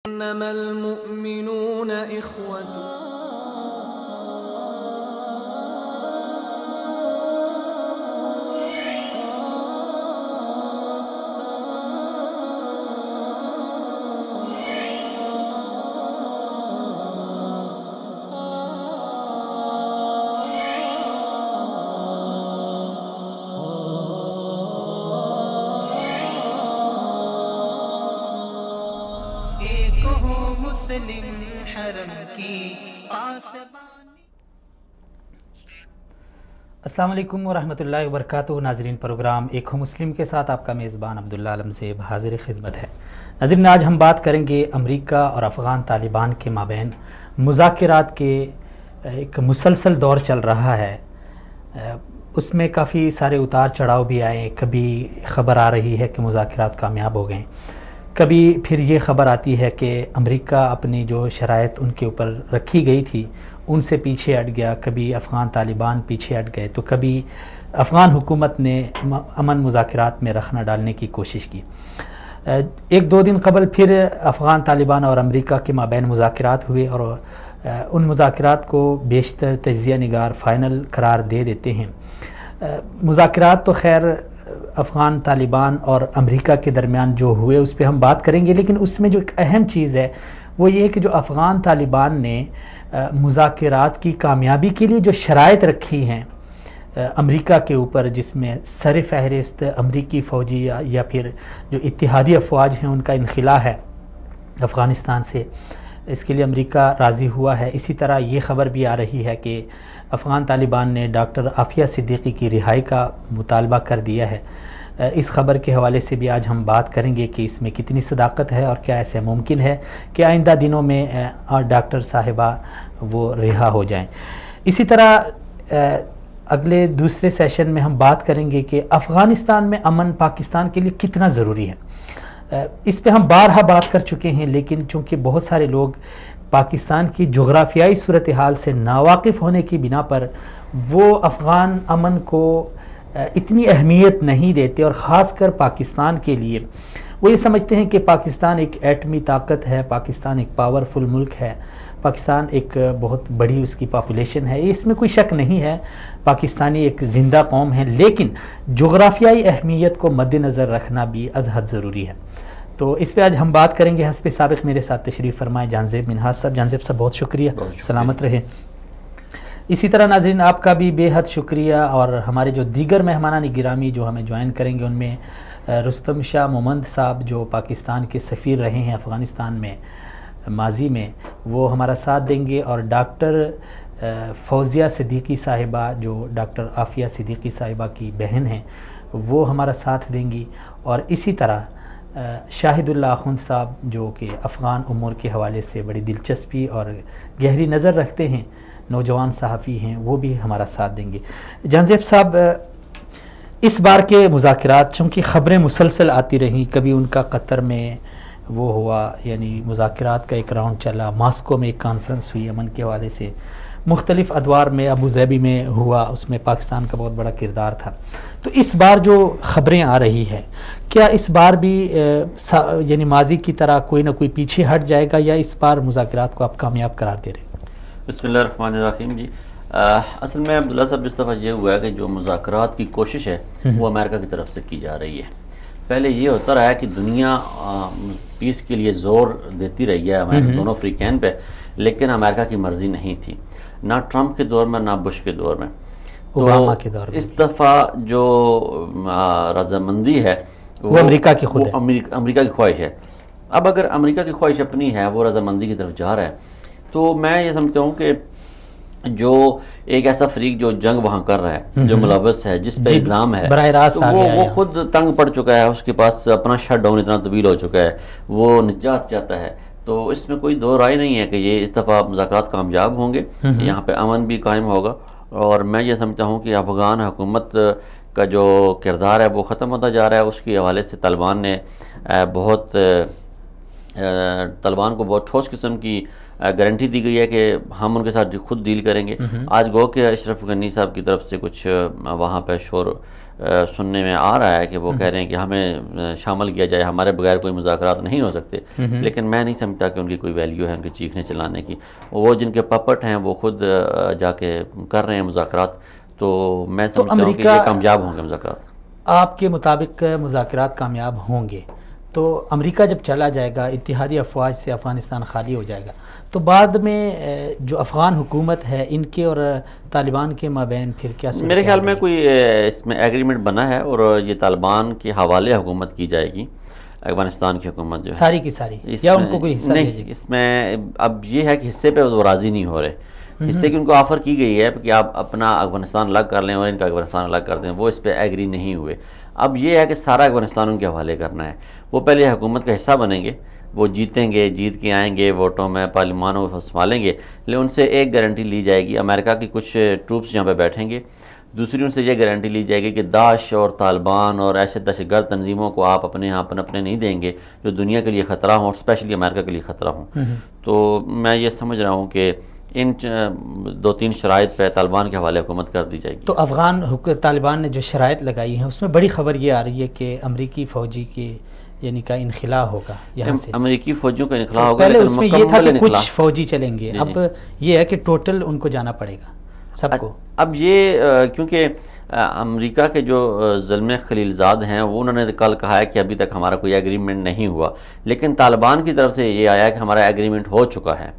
إنما المؤمنون إخوة. السلام علیکم ورحمۃ اللہ وبرکاتہ. ناظرین، پروگرام ایک ہو مسلم کے ساتھ آپ کا میزبان عبداللہ علمزیب حاضر خدمت ہے. ناظرین، آج ہم بات کریں گے امریکہ اور افغان طالبان کے مابین مذاکرات کے ایک مسلسل دور چل رہا ہے. اس میں کافی سارے اتار چڑھاؤ بھی آئے. کبھی خبر آ رہی ہے کہ مذاکرات کامیاب ہو گئے، کبھی پھر یہ خبر آتی ہے کہ امریکہ اپنی جو شرائط ان کے اوپر رکھی گئی تھی ان سے پیچھے ہٹ گیا. کبھی افغان طالبان پیچھے ہٹ گئے تو کبھی افغان حکومت نے امن مذاکرات میں رخنہ ڈالنے کی کوشش کی. ایک دو دن قبل پھر افغان طالبان اور امریکہ کے مابین مذاکرات ہوئے اور ان مذاکرات کو بیشتر تجزیہ نگار فائنل قرار دے دیتے ہیں. مذاکرات تو خیر افغان طالبان اور امریکہ کے درمیان جو ہوئے اس پہ ہم بات کریں گے، لیکن اس میں جو ایک اہم چیز ہے وہ یہ کہ جو افغان طالبان نے مذاکرات کی کامیابی کے لیے جو شرائط رکھی ہیں امریکہ کے اوپر، جس میں سر فہرست امریکی فوجی یا پھر جو اتحادی افواج ہیں ان کا انخلاء ہے افغانستان سے، اس کے لیے امریکہ راضی ہوا ہے. اسی طرح یہ خبر بھی آ رہی ہے کہ افغان طالبان نے ڈاکٹر عافیہ صدیقی کی رہائی کا مطالبہ کر دیا ہے. اس خبر کے حوالے سے بھی آج ہم بات کریں گے کہ اس میں کتنی صداقت ہے اور کیا ایسے ممکن ہے کہ آئندہ دنوں میں ڈاکٹر صاحبہ وہ رہا ہو جائیں. اسی طرح اگلے دوسرے سیشن میں ہم بات کریں گے کہ افغانستان میں امن پاکستان کے لیے کتنا ضروری ہے. اس پہ ہم بارہا بات کر چکے ہیں، لیکن چونکہ بہت سارے لوگ پاکستان کی جغرافیائی صورتحال سے ناواقف ہونے کی بنا پر وہ افغان امن کو اتنی اہمیت نہیں دیتے، اور خاص کر پاکستان کے لیے وہ یہ سمجھتے ہیں کہ پاکستان ایک ایٹمی طاقت ہے، پاکستان ایک پاورفل ملک ہے، پاکستان ایک بہت بڑی اس کی پاپولیشن ہے. اس میں کوئی شک نہیں ہے، پاکستانی ایک زندہ قوم ہے، لیکن جغرافیائی اہمیت کو مد نظر رکھنا بھی از حد ضروری ہے. تو اس پہ آج ہم بات کریں گے. حسب سابق میرے ساتھ تشریف فرمائے جانزیب منہاج صاحب. جانزیب صاحب بہت شکریہ، سلامت رہیں. اسی طرح ناظرین آپ کا بھی بے حد شکریہ. اور ہمارے جو دیگر مہمانان گرامی جو ہمیں جوائن کریں گے ان میں رستم شاہ مومند صاحب جو پاکستان کے سفیر رہے ہیں افغانستان میں ماضی میں، وہ ہمارا ساتھ دیں گے. اور ڈاکٹر فوزیہ صدیقی صاحبہ جو ڈاکٹر عافیہ صدیقی صاحبہ کی بہن ہیں وہ ہمارا ساتھ دیں گی. اور اسی طرح شاہد اللہ اخوند صاحب جو کہ افغان امور کے حوالے سے بڑی دلچسپی اور گہری نظر رکھتے ہیں، نوجوان صحافی ہیں، وہ بھی ہمارا ساتھ دیں گے. جانزیب صاحب، اس بار کے مذاکرات چونکہ خبریں مسلسل آتی رہیں، کبھی ان کا قطر میں وہ ہوا، یعنی مذاکرات کا ایک راؤنڈ چلا، ماسکو میں ایک کانفرنس ہوئی امن کے حوالے سے، مختلف ادوار میں ابو ظبی میں ہوا، اس میں پاکستان کا بہت بڑا کردار تھا. تو اس بار جو خبریں آ رہی ہے، کیا اس بار بھی یعنی ماضی کی طرح کوئی نہ کوئی پیچھے ہٹ جائے گا، یا اس بار مذاکرات کو آپ کامیاب قرار دے رہے ہیں؟ بسم اللہ الرحمن الرحیم. جی اصل میں عبداللہ صاحب اس دفعہ یہ ہوا ہے کہ جو مذاکرات کی کوشش ہے وہ امریکہ کی طرف سے کی جا رہی ہے. پہلے یہ ہوتا رہا ہے کہ دنیا پیس کے لیے زور دیتی رہی ہے دونوں فریقین پہ، لیکن امریکہ کی مرضی نہیں تھی، نہ ٹرمپ کے دور میں نہ بش کے دور میں. اوباما کے دور میں اس دفعہ جو رضامندی ہے وہ امریکہ کی خود ہے، امریکہ کی خواہش ہے. اب اگر امریکہ کی خواہش اپنی ہے، وہ رضامندی کی طرف جا رہا ہے، تو میں یہ سمجھتا ہوں کہ جو ایک ایسا فریق جو جنگ وہاں کر رہا ہے، جو ملوث ہے، جس پہ الزام ہے، براہ راست وہ خود تنگ پڑ چکا ہے، اس کے پاس اپنا شٹ ڈاؤن اتنا طویل ہو چکا ہے، وہ نجات چاہتا ہے. تو اس میں کوئی دو رائے نہیں ہے کہ یہ اس دفعہ مذاکرات کامیاب ہوں گے، یہاں پہ امن بھی قائم ہوگا. اور میں یہ سمجھتا ہوں کہ افغان حکومت کا جو کردار ہے وہ ختم ہوتا جا رہا ہے. اس کے حوالے سے طالبان نے بہت طالبان کو بہت ٹھوس قسم کی گارنٹی دی گئی ہے کہ ہم ان کے ساتھ خود ڈیل کریں گے. آج گو کہ اشرف غنی صاحب کی طرف سے کچھ وہاں پہ شور سننے میں آ رہا ہے کہ وہ کہہ رہے ہیں کہ ہمیں شامل کیا جائے, ہمارے بغیر کوئی مذاکرات نہیں ہو سکتے. لیکن میں نہیں سمجھتا کہ ان کی کوئی ویلیو ہے ان کے چیخنے چلانے کی. وہ جن کے پپٹ ہیں وہ خود جا کے کر رہے ہیں مذاکرات, تو میں سمجھتا ہوں کہ یہ کامیاب ہوں گے مذاکرات. آپ کے مطابق مذاکرات کامیاب ہوں گے تو امریکہ جب چلا جائے گا, اتحادی افواج سے افغانستان خالی ہو جائے گا, تو بعد میں جو افغان حکومت ہے ان کے اور طالبان کے مابین پھر کیا صورت؟ میرے خیال میں کوئی اس میں ایگریمنٹ بنا ہے اور یہ طالبان کے حوالے حکومت کی جائے گی, افغانستان کی حکومت جو ہے ساری کی ساری, یا ان کو کوئی حصہ دیا جائے نہیں. اس میں اب یہ ہے کہ حصے پہ وہ راضی نہیں ہو رہے. حصے کی ان کو آفر کی گئی ہے کہ آپ اپنا افغانستان الگ کر لیں اور ان کا افغانستان الگ کر دیں, وہ اس پہ ایگری نہیں ہوئے. اب یہ ہے کہ سارا افغانستان ان کے حوالے کرنا ہے. وہ پہلے حکومت کا حصہ بنیں گے, وہ جیتیں گے, جیت کے آئیں گے ووٹوں میں, پارلیمانوں کو سنبھالیں گے, لیکن ان سے ایک گارنٹی لی جائے گی, امریکہ کی کچھ ٹروپس یہاں پہ بیٹھیں گے. دوسری ان سے یہ گارنٹی لی جائے گی کہ داعش اور طالبان اور ایسے دہشت گرد تنظیموں کو آپ اپنے یہاں اپنے نہیں دیں گے جو دنیا کے لیے خطرہ ہوں اور اسپیشلی امریکہ کے لیے خطرہ ہوں. تو میں یہ سمجھ رہا ہوں کہ ان 2-3 شرائط پہ طالبان کے حوالے حکومت کر دی جائے گی. تو افغان طالبان نے جو شرائط لگائی ہیں اس میں بڑی خبر یہ آ رہی ہے کہ امریکی فوجی کے یعنی کا انخلا ہوگا یہاں سے, امریکی فوجیوں کا انخلا ہوگا. پہلے اس میں یہ تھا کہ کچھ فوجی چلیں گے, اب یہ ہے کہ ٹوٹل ان کو جانا پڑے گا سب کو. اب یہ کیونکہ امریکہ کے جو زلمے خلیل زاد ہیں وہ انہوں نے کل کہا ہے کہ ابھی تک ہمارا کوئی ایگریمنٹ نہیں ہوا, لیکن طالبان کی طرف سے یہ آیا کہ ہمارا ایگریمنٹ ہو چکا ہے.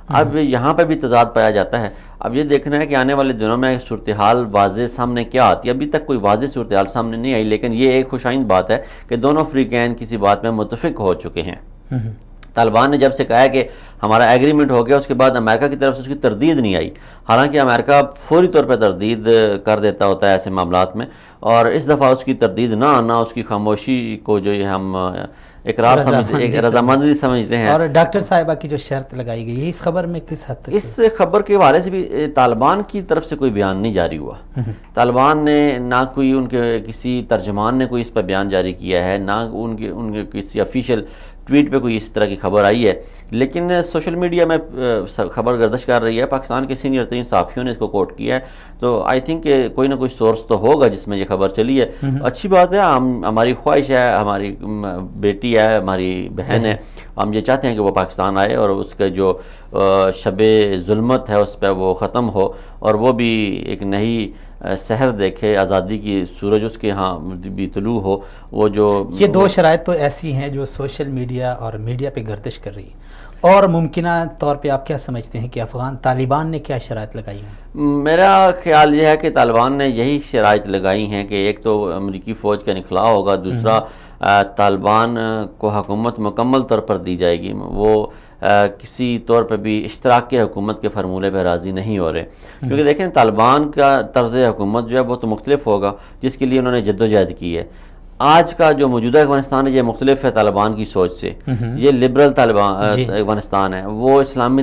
اب یہاں پہ بھی تضاد پایا جاتا ہے. اب یہ دیکھنا ہے کہ آنے والے دنوں میں صورتحال واضح سامنے کیا آتی ہے. ابھی تک کوئی واضح صورتحال سامنے نہیں آئی, لیکن یہ ایک خوش آئند بات ہے کہ دونوں فریقین کسی بات میں متفق ہو چکے ہیں. طالبان نے جب سے کہا ہے کہ ہمارا ایگریمنٹ ہو گیا, اس کے بعد امریکہ کی طرف سے اس کی تردید نہیں آئی. حالانکہ امریکہ فوری طور پہ تردید کر دیتا ہوتا ہے ایسے معاملات میں, اور اس دفعہ اس کی تردید نہ آنا, اس کی خاموشی کو جو ہم اقرار سمجھتے ہیں, رضامندی سمجھتے ہیں. اور ڈاکٹر صاحبہ کی جو شرط لگائی گئی ہے اس خبر میں کس حد تک؟ اس خبر کے حوالے سے بھی طالبان کی طرف سے کوئی بیان نہیں جاری ہوا. طالبان نے نہ کوئی ان کے کسی ترجمان نے کوئی اس پہ بیان جاری کیا ہے, نہ ان کے کسی افیشیل ٹویٹ پہ کوئی اس طرح کی خبر آئی ہے. لیکن سوشل میڈیا میں خبر گردش کر رہی ہے, پاکستان کے سینئر ترین صحافیوں نے اس کو کوٹ کیا ہے, تو آئی تھنک کہ کوئی نہ کوئی سورس تو ہوگا جس میں یہ خبر چلی ہے. اچھی بات ہے, ہماری خواہش ہے, ہماری بیٹی ہے, ہماری بہن ہے, ہم یہ چاہتے ہیں کہ وہ پاکستان آئے اور اس کا جو شب ظلمت ہے اس پہ وہ ختم ہو اور وہ بھی ایک نئی سحر دیکھے, آزادی کی سورج اس کے ہاں بھی طلوع ہو. وہ جو یہ 2 شرائط تو ایسی ہیں جو سوشل میڈیا اور میڈیا پہ گردش کر رہی ہیں, اور ممکنہ طور پہ آپ کیا سمجھتے ہیں کہ طالبان نے کیا شرائط لگائی ہیں؟ میرا خیال یہ ہے کہ طالبان نے یہی شرائط لگائی ہیں کہ ایک تو امریکی فوج کا انخلا ہوگا, دوسرا طالبان کو حکومت مکمل طور پر دی جائے گی. وہ کسی طور پہ بھی اشتراک کے حکومت کے فرمولے پہ راضی نہیں ہو رہے, کیونکہ دیکھیں طالبان کا طرز حکومت جو ہے وہ تو مختلف ہوگا جس کے لیے انہوں نے جدوجہد کی ہے. آج کا جو موجودہ افغانستان ہے یہ مختلف ہے طالبان کی سوچ سے. یہ لبرل افغانستان ہے, وہ اسلامی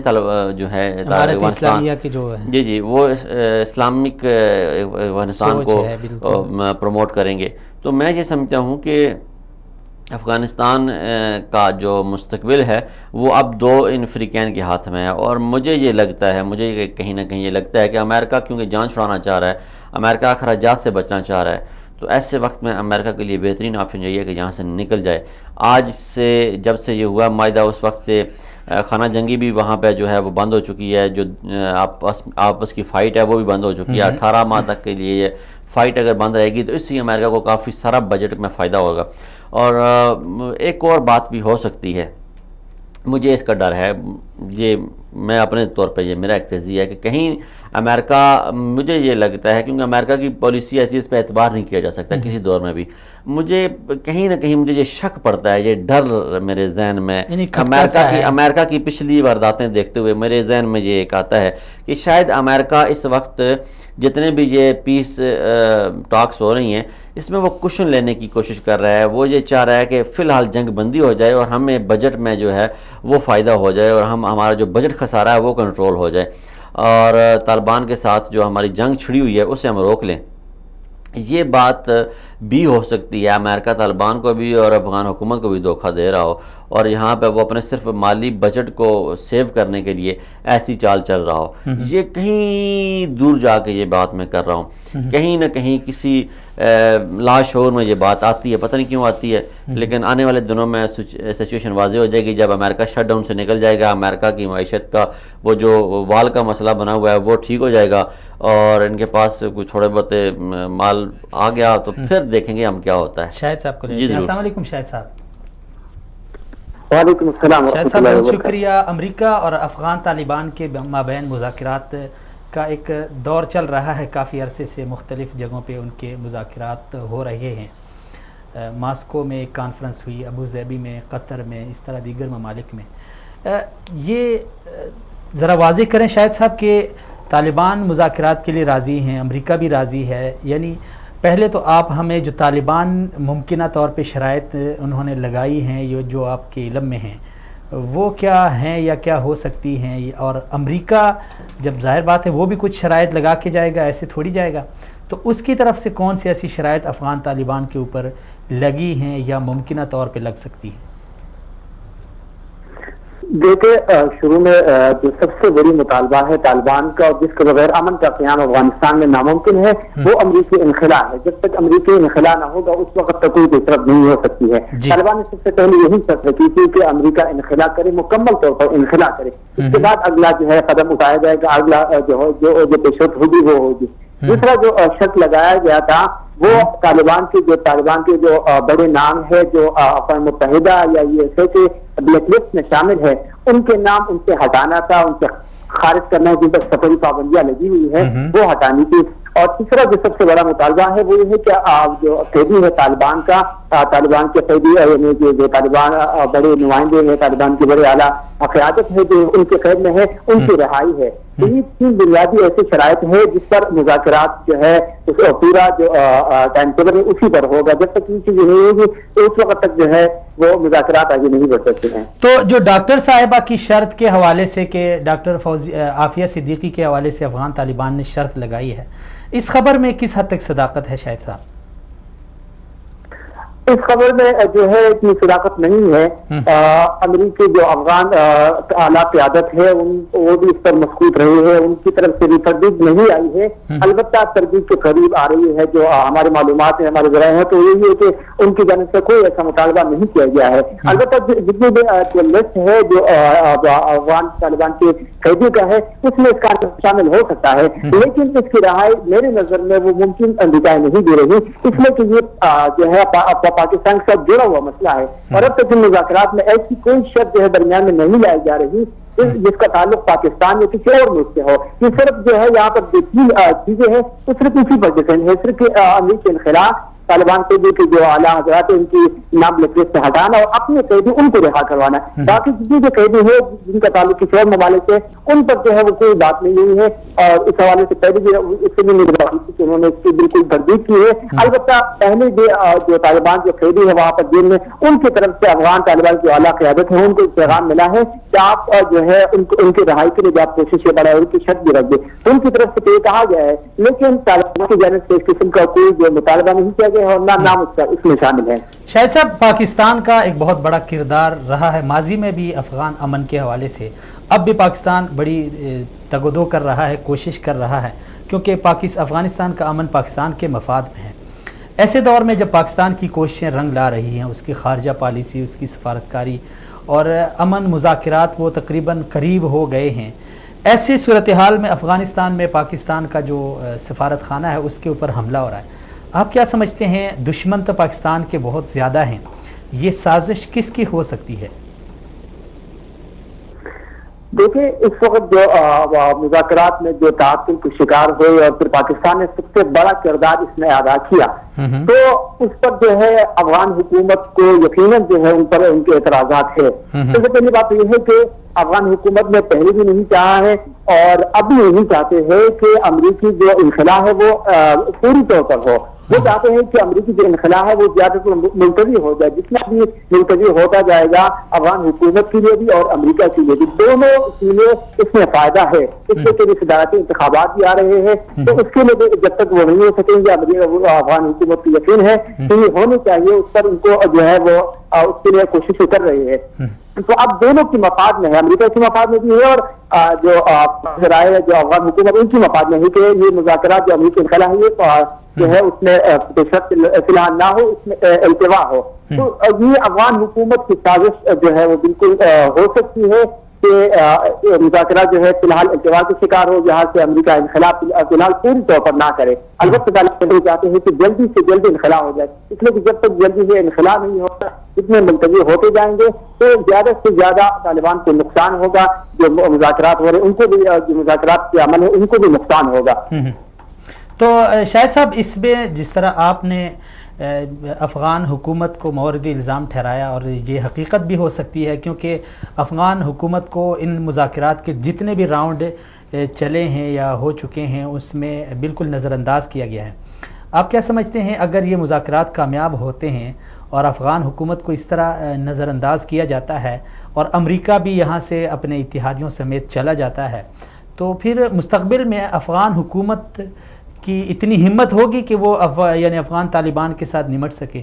جو ہے افغانستان جی وہ اسلامک افغانستان کو پروموٹ کریں گے. تو میں یہ سمجھتا ہوں کہ افغانستان کا جو مستقبل ہے وہ اب 2 ان فریقین کے ہاتھ میں ہے. اور مجھے یہ لگتا ہے, مجھے کہیں نہ کہیں یہ لگتا ہے کہ امریکہ کیونکہ جان چھڑانا چاہ رہا ہے, امریکہ اخراجات سے بچنا چاہ رہا ہے, تو ایسے وقت میں امریکہ کے لیے بہترین آپشن یہی ہے کہ یہاں سے نکل جائے. آج سے جب سے یہ ہوا معاہدہ اس وقت سے خانہ جنگی بھی وہاں پہ جو ہے وہ بند ہو چکی ہے, جو آپس کی فائٹ ہے وہ بھی بند ہو چکی ہے. 18 ماہ تک کے لیے یہ فائٹ اگر بند رہے گی تو اس سے امریکہ کو کافی سارا بجٹ میں فائدہ ہوگا. اور ایک اور بات بھی ہو سکتی ہے, مجھے اس کا ڈر ہے, یہ میں اپنے طور پہ یہ میرا ایک تجزیہ ہے کہ کہیں امریکہ, مجھے یہ لگتا ہے کیونکہ امریکہ کی پالیسی ایسی اس پہ اعتبار نہیں کیا جا سکتا کسی دور میں بھی, مجھے کہیں نہ کہیں مجھے یہ شک پڑتا ہے, یہ ڈر میرے ذہن میں امریکہ کی پچھلی وارداتیں دیکھتے ہوئے میرے ذہن میں یہ ایک آتا ہے کہ شاید امریکہ اس وقت جتنے بھی یہ پیس ٹاکس ہو رہی ہیں اس میں وہ کشن لینے کی کوشش کر رہا ہے. وہ یہ چاہ رہا ہے کہ فی الحال جنگ بندی ہو جائے اور ہمیں بجٹ میں جو ہے وہ فائدہ ہو جائے اور ہمارا جو بجٹ خسارہ ہے وہ کنٹرول ہو جائے, اور طالبان کے ساتھ جو ہماری جنگ چھڑی ہوئی ہے اسے ہم روک لیں. یہ بات بھی ہو سکتی ہے امریکہ طالبان کو بھی اور افغان حکومت کو بھی دھوکہ دے رہا ہو، اور یہاں پہ وہ اپنے صرف مالی بجٹ کو سیو کرنے کے لیے ایسی چال چل رہا ہو۔ یہ کہیں دور جا کے یہ بات میں کر رہا ہوں، کہیں نہ کہیں کسی لاشعور میں یہ بات آتی ہے، پتہ نہیں کیوں آتی ہے، لیکن آنے والے دنوں میں سچویشن واضح ہو جائے گی جب امریکہ شٹ ڈاؤن سے نکل جائے گا، امریکہ کی معیشت کا وہ جو وال کا مسئلہ بنا ہوا ہے وہ ٹھیک ہو جائے گا، اور ان کے پاس کوئی تھوڑے بہت مال آ گیا تو پھر دیکھیں گے ہم کیا ہوتا ہے۔ شاہد صاحب کو جی السلام علیکم شاہد صاحب۔ وعلیکم السلام شاہد ورحمۃ صاحب اللہ بہت وبرکاتہ۔ شکریہ۔ امریکہ اور افغان طالبان کے مابین مذاکرات کا ایک دور چل رہا ہے، کافی عرصے سے مختلف جگہوں پہ ان کے مذاکرات ہو رہے ہیں۔ ماسکو میں ایک کانفرنس ہوئی، ابو ظبی میں، قطر میں، اس طرح دیگر ممالک میں۔ یہ ذرا واضح کریں شاہد صاحب کہ طالبان مذاکرات کے لیے راضی ہیں، امریکہ بھی راضی ہے، یعنی پہلے تو آپ ہمیں جو طالبان ممکنہ طور پہ شرائط انہوں نے لگائی ہیں یہ جو آپ کے علم میں ہیں وہ کیا ہیں یا کیا ہو سکتی ہیں، اور امریکہ جب ظاہر بات ہے وہ بھی کچھ شرائط لگا کے جائے گا، ایسے تھوڑی جائے گا، تو اس کی طرف سے کون سی ایسی شرائط افغان طالبان کے اوپر لگی ہیں یا ممکنہ طور پہ لگ سکتی ہیں؟ دیکھیں شروع میں جو سب سے بڑی مطالبہ ہے طالبان کا اور جس کے بغیر امن کا قیام افغانستان میں ناممکن ہے وہ امریکی انخلا ہے۔ جب تک امریکی انخلا نہ ہوگا اس وقت تک کوئی پیشرفت نہیں ہو سکتی ہے۔ طالبان نے سب سے پہلے یہی شرط رکھی تھی کہ امریکہ انخلا کرے، مکمل طور پر انخلا کرے، اس کے بعد اگلا جو ہے قدم اٹھایا جائے گا، اگلا جو پیشرفت ہوگی وہ ہوگی۔ دوسرا جو شرط لگایا گیا تھا وہ طالبان کے جو بڑے نام ہے جو اقوام متحدہ یا USA کے بلیک لسٹ میں شامل ہے ان کے نام ان سے ہٹانا تھا، ان سے خارج کرنا ہے، جن پر سفری پابندیاں لگی ہوئی ہیں وہ ہٹانی تھی۔ اور تیسرا جو سب سے بڑا مطالبہ ہے وہ یہ ہے کہ جو قیدی ہے طالبان کا، طالبان کے قیدی یعنی جو طالبان بڑے نمائندے ہیں، طالبان کی بڑے اعلیٰ قیادت ہے جو ان کے قید میں ہے، ان کی رہائی ہے۔ یہ تین بنیادی ایسی شرائط ہے جس پر مذاکرات جو ہے پورا جو ٹائم ٹیبل ہے اسی پر ہوگا۔ جب تک یہ چیزیں نہیں ہوگی تو اس وقت تک جو ہے وہ مذاکرات آگے نہیں بڑھ سکتے ہیں۔ تو جو ڈاکٹر صاحبہ کی شرط کے حوالے سے کہ ڈاکٹر عافیہ صدیقی کے حوالے سے افغان طالبان نے شرط لگائی ہے، اس خبر میں کس حد تک صداقت ہے شاہد صاحب؟ اس خبر میں جو ہے اتنی صداقت نہیں ہے۔ امریکی جو افغان اعلیٰ قیادت ہے وہ بھی اس پر مسکوت رہی ہے، ان کی طرف سے بھی تردید نہیں آئی ہے، البتہ تردید کے قریب آ رہی ہے جو ہماری معلومات ہیں، ہمارے ذرائع ہیں، تو یہی ہے کہ ان کی جانب سے کوئی ایسا مطالبہ نہیں کیا گیا ہے۔ البتہ جتنی بھی لسٹ ہے جو افغان طالبان کے قیدی کا ہے اس میں اس کا شامل ہو سکتا ہے، لیکن اس کی رہائی میری نظر میں وہ ممکن دکھائی نہیں دے رہی، اس لیے کہ یہ جو ہے پاکستان کے ساتھ جڑا ہوا مسئلہ ہے، اور اب تک ان مذاکرات میں ایسی کوئی شرط جو ہے درمیان میں نہیں لائی جا رہی جس کا تعلق پاکستان یا کسی اور ملک سے ہو۔ یہ صرف جو ہے یہاں پر جو تین چیزیں ہیں وہ صرف اسی پر ڈیپینڈ ہے، صرف امریکی انخلا، طالبان قیدی کے جو اعلیٰ حضرات ان کی نام بلیک لسٹ سے ہٹانا اور اپنے قیدی ان کو رہا کروانا۔ باقی جتنے جو قیدی ہے جن کا تعلق کسی اور ممالک سے ان پر جو ہے وہ کوئی بات نہیں ہوئی ہے، اور اس حوالے سے پہلے بھی اس سے بھی کہ انہوں نے اس کی بالکل تردید کی ہے۔ البتہ پہلے بھی جو طالبان جو قیدی ہے وہاں پر جیل میں ان کی طرف سے افغان طالبان کی اعلیٰ قیادت ہے ان کو پیغام ملا ہے کہ آپ جو ہے ان کی رہائی کے لیے آپ کوشش بڑھائیں، ان کی شرط بھی رکھ دیں، ان کی طرف سے یہ کہا گیا ہے، لیکن طالبان کی جانب سے اس قسم کا کوئی جو مطالبہ نہیں کیا گیا اور نہ نام اس میں شامل ہے۔ شاہد صاحب، پاکستان کا ایک بہت بڑا کردار رہا ہے ماضی میں بھی افغان امن کے حوالے سے، اب بھی پاکستان بڑی تگ و دو کر رہا ہے، کوشش کر رہا ہے، کیونکہ افغانستان کا امن پاکستان کے مفاد میں ہے۔ ایسے دور میں جب پاکستان کی کوششیں رنگ لا رہی ہیں، اس کی خارجہ پالیسی، اس کی سفارتکاری اور امن مذاکرات وہ تقریباً قریب ہو گئے ہیں، ایسی صورتحال میں افغانستان میں پاکستان کا جو سفارت خانہ ہے اس کے اوپر حملہ ہو رہا ہے، آپ کیا سمجھتے ہیں؟ دشمن تو پاکستان کے بہت زیادہ ہیں، یہ سازش کس کی ہو سکتی ہے؟ دیکھیں اس وقت جو مذاکرات میں جو تعطل کا شکار ہوئے اور پھر پاکستان نے سب سے بڑا کردار اس میں ادا کیا، تو اس پر جو ہے افغان حکومت کو یقیناً جو ہے ان پر ان کے اعتراضات ہے۔ سب سے پہلی بات یہ ہے کہ افغان حکومت نے پہلے بھی نہیں چاہا ہے اور اب بھی نہیں چاہتے ہیں کہ امریکی جو انخلا ہے وہ پوری طور پر ہو، وہ چاہتے ہیں کہ امریکی جو انخلا ہے وہ زیادہ تر ملتوی ہو جائے. جتنا بھی ملتوی ہوتا جائے گا افغان حکومت کے لیے بھی اور امریکہ کے لیے بھی, دونوں کے لیے اس میں فائدہ ہے. اس لیے کہ صدارتی انتخابات بھی آ رہے ہیں, تو اس کے لیے جب تک وہ نہیں ہو سکیں گے, افغان حکومت کو یقین ہے کہ یہ ہونے چاہیے, اس پر ان کو جو ہے وہ اس کے لیے کوششیں کر رہے ہیں. تو اب دونوں کی مفاد میں ہے, امریکہ کی مفاد میں بھی ہے اور جو رائے جو افغان حکومت ان کی مفاد میں ہے کہ یہ مذاکرات جو امریکی انخلا ہے یہ جو ہے اس میں فی الحال نہ ہو, اس میں التوا ہو. تو یہ افغان حکومت کی سازش جو ہے وہ بالکل ہو سکتی ہے کہ مذاکرات جو ہے فی الحال التوا کے شکار ہو, جہاں سے امریکہ انخلا فی الحال پوری طور پر نہ کرے. البتہ طالبان چاہتے ہیں کہ جلدی سے جلدی انخلا ہو جائے, اس لیے کہ جب تک جلدی سے انخلا نہیں ہوتا, اتنے ملتوی ہوتے جائیں گے تو زیادہ سے زیادہ طالبان کو نقصان ہوگا. جو مذاکرات ہو رہے ہیں ان کو بھی, جو مذاکرات کے عمل ہے ان کو بھی نقصان ہوگا. تو شاہد صاحب, اس میں جس طرح آپ نے افغان حکومت کو مورد الزام ٹھہرایا, اور یہ حقیقت بھی ہو سکتی ہے کیونکہ افغان حکومت کو ان مذاکرات کے جتنے بھی راؤنڈ چلے ہیں یا ہو چکے ہیں اس میں بالکل نظر انداز کیا گیا ہے. آپ کیا سمجھتے ہیں اگر یہ مذاکرات کامیاب ہوتے ہیں اور افغان حکومت کو اس طرح نظر انداز کیا جاتا ہے اور امریکہ بھی یہاں سے اپنے اتحادیوں سمیت چلا جاتا ہے, تو پھر مستقبل میں افغان حکومت کی اتنی ہمت ہوگی کہ وہ یعنی افغان طالبان کے ساتھ نمٹ سکے؟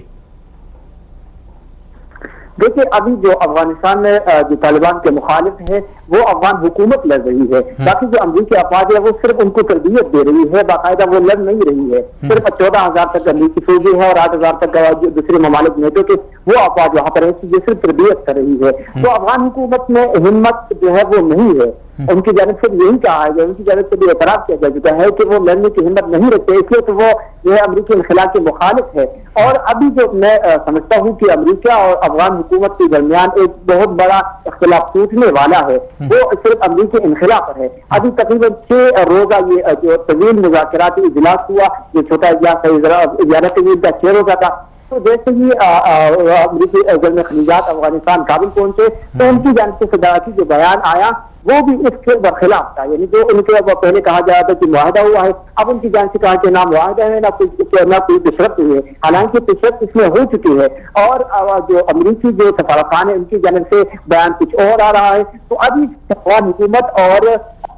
دیکھیے, ابھی جو افغانستان میں جو طالبان کے مخالف ہے وہ افغان حکومت لڑ رہی ہے, باقی جو امریکی افواج ہے وہ صرف ان کو تربیت دے رہی ہے, باقاعدہ وہ لڑ نہیں رہی ہے. صرف 14,000 تک امریکی فوجی ہے اور 8,000 تک جو دوسرے ممالک نیٹو کے وہ افواج وہاں پر ہے جو صرف تربیت کر رہی ہے. تو افغان حکومت میں ہمت جو ہے وہ نہیں ہے. ان کی جانب سے یہی کہا ہے, ان کی جانب سے بھی اعتراف کیا جا چکا ہے کہ وہ لڑنے کی ہمت نہیں رکھتے, اس لیے تو وہ جو ہے امریکی انخلا کے مخالف ہے. اور ابھی جو میں سمجھتا ہوں کہ امریکہ اور افغان حکومت کے درمیان ایک بہت بڑا اختلاف ٹوٹنے والا ہے, وہ صرف امریکی انخلا پر ہے. ابھی تقریباً 6 روزہ یہ جو طویل مذاکراتی اجلاس ہوا, جو چھوٹا اجلاس 6 روزہ کا, تو جیسے ہی امریکی جنرل خلیجات افغانستان کابل پہنچے تو ان کی جانب سے صدارتی جو بیان آیا وہ بھی اس کے برخلاف تھا. یعنی جو ان کے پہلے کہا جا رہا تھا کہ معاہدہ ہوا ہے, اب ان کی جانب سے کہا کہ نہ معاہدہ ہے نہ کوئی پیشرفت ہوئی ہے, حالانکہ پیشرفت اس میں ہو چکی ہے. اور جو امریکی جو سفارتخان ہے ان کی جانب سے بیان کچھ اور آ رہا ہے. تو ابھی افغان حکومت اور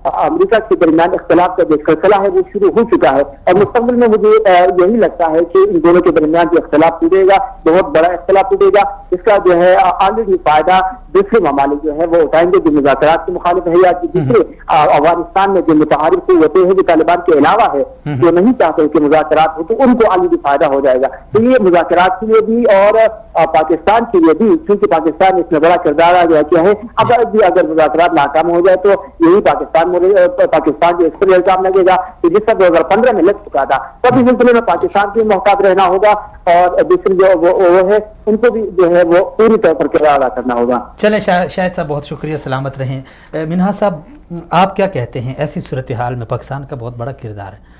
امریکہ کے درمیان اختلاف کا جو سلسلہ ہے وہ شروع ہو چکا ہے, اور مستقبل میں مجھے یہی لگتا ہے کہ ان دونوں کے درمیان جو اختلاف ٹوٹے گا, بہت بڑا اختلاف ٹوٹے گا, اس کا جو ہے آلریڈی فائدہ دوسرے ممالک جو ہے وہ اٹھائیں گے جو مذاکرات کے مخالف ہے, یا دوسرے افغانستان میں جو متحرک قوتیں ہیں جو طالبان کے علاوہ ہے جو نہیں چاہتے کہ مذاکرات ہو, تو ان کو آلریڈی فائدہ ہو جائے گا. تو یہ مذاکرات کے لیے بھی اور پاکستان کے لیے بھی, کیونکہ پاکستان اس میں بڑا کردار آ گیا ہے. اگر مذاکرات ناکام ہو جائے تو یہی پاکستان جو اس پر الزام لگے گا کہ جس طرح 2015 میں لگ چکا تھا, تب اس سلسلے میں پاکستان کی محتاط رہنا ہوگا اور دوسری جو وہ ہے ان کو بھی جو ہے وہ پوری طور پر کردار ادا کرنا ہوگا. چلیں شاہد صاحب, بہت شکریہ, سلامت رہیں. منہا صاحب, آپ کیا کہتے ہیں ایسی صورتحال میں؟ پاکستان کا بہت بڑا کردار ہے,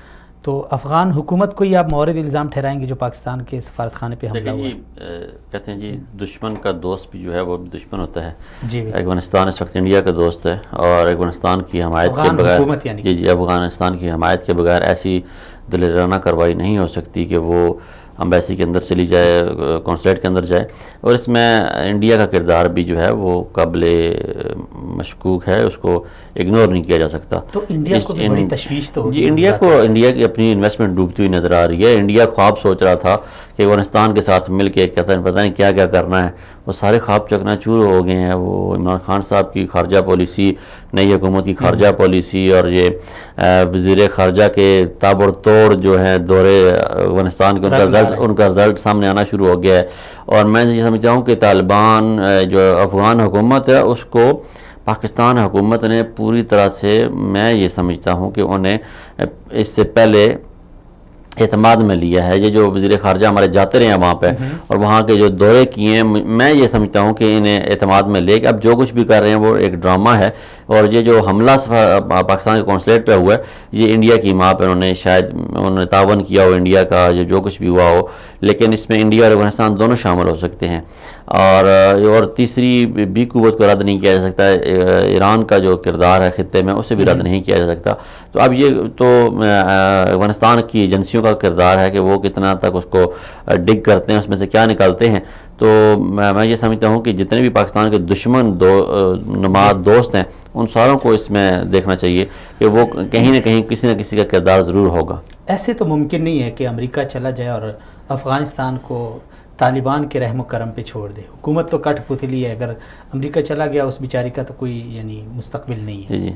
تو افغان حکومت کو ہی آپ مورد الزام ٹھہرائیں گے جو پاکستان کے سفارت خانے پہ حملہ ہوا؟ کہتے ہیں جی دشمن کا دوست بھی جو ہے وہ دشمن ہوتا ہے. جی, افغانستان اس وقت انڈیا کا دوست ہے, اور افغانستان کی حمایت کے بغیر جی افغانستان کی حمایت کے بغیر ایسی دلیرانہ کارروائی نہیں ہو سکتی کہ وہ امبیسی کے اندر چلی جائے, کونسلیٹ کے اندر جائے. اور اس میں انڈیا کا کردار بھی جو ہے وہ قابل مشکوک ہے, اس کو اگنور نہیں کیا جا سکتا. تو انڈیا کو بھی بڑی تشویش تو جی, انڈیا کی اپنی انویسٹمنٹ ڈوبتی ہوئی نظر آ رہی ہے. انڈیا خواب سوچ رہا تھا کہ افغانستان کے ساتھ مل کے پتہ نہیں کیا کیا کرنا ہے, وہ سارے خواب چکنا چور ہو گئے ہیں. وہ عمران خان صاحب کی خارجہ پالیسی, نئی حکومت کی خارجہ پالیسی, اور یہ وزیر خارجہ کے تابڑ توڑ جو ہے دورے افغانستان کے ان کا رزلٹ سامنے آنا شروع ہو گیا ہے. اور میں یہ سمجھتا ہوں کہ طالبان جو افغان حکومت ہے اس کو پاکستان حکومت نے پوری طرح سے, میں یہ سمجھتا ہوں کہ انہیں اس سے پہلے اعتماد میں لیا ہے. یہ جو وزیر خارجہ ہمارے جاتے رہے ہیں وہاں پہ اور وہاں کے جو دورے کیے ہیں, میں یہ سمجھتا ہوں کہ انہیں اعتماد میں لے کے اب جو کچھ بھی کر رہے ہیں وہ ایک ڈرامہ ہے. اور یہ جو حملہ پاکستان کے کونسلیٹ پہ ہوا ہے, یہ انڈیا کی ماں پہ انہوں نے تعاون کیا ہو انڈیا کا, جو کچھ بھی ہوا ہو, لیکن اس میں انڈیا اور افغانستان دونوں شامل ہو سکتے ہیں. اور تیسری بھی قوت کو رد نہیں کیا جا سکتا، ایران کا جو کردار ہے خطے میں اسے بھی رد نہیں کیا جا سکتا. تو اب یہ تو افغانستان کی ایجنسیوں کا کردار ہے کہ وہ کتنا تک اس کو ڈگ کرتے ہیں، اس میں سے کیا نکالتے ہیں. تو میں یہ سمجھتا ہوں کہ جتنے بھی پاکستان کے دشمن نماد دوست ہیں ان ساروں کو اس میں دیکھنا چاہیے کہ وہ کہیں نہ کہیں کسی نہ کسی کا کردار ضرور ہوگا. ایسے تو ممکن نہیں ہے کہ امریکہ چلا جائے اور افغانستان کو طالبان کے رحم و کرم پہ چھوڑ دے. حکومت تو کٹ پتلی ہے، اگر امریکہ چلا گیا اس بیچاری کا تو کوئی یعنی مستقبل نہیں ہے. جی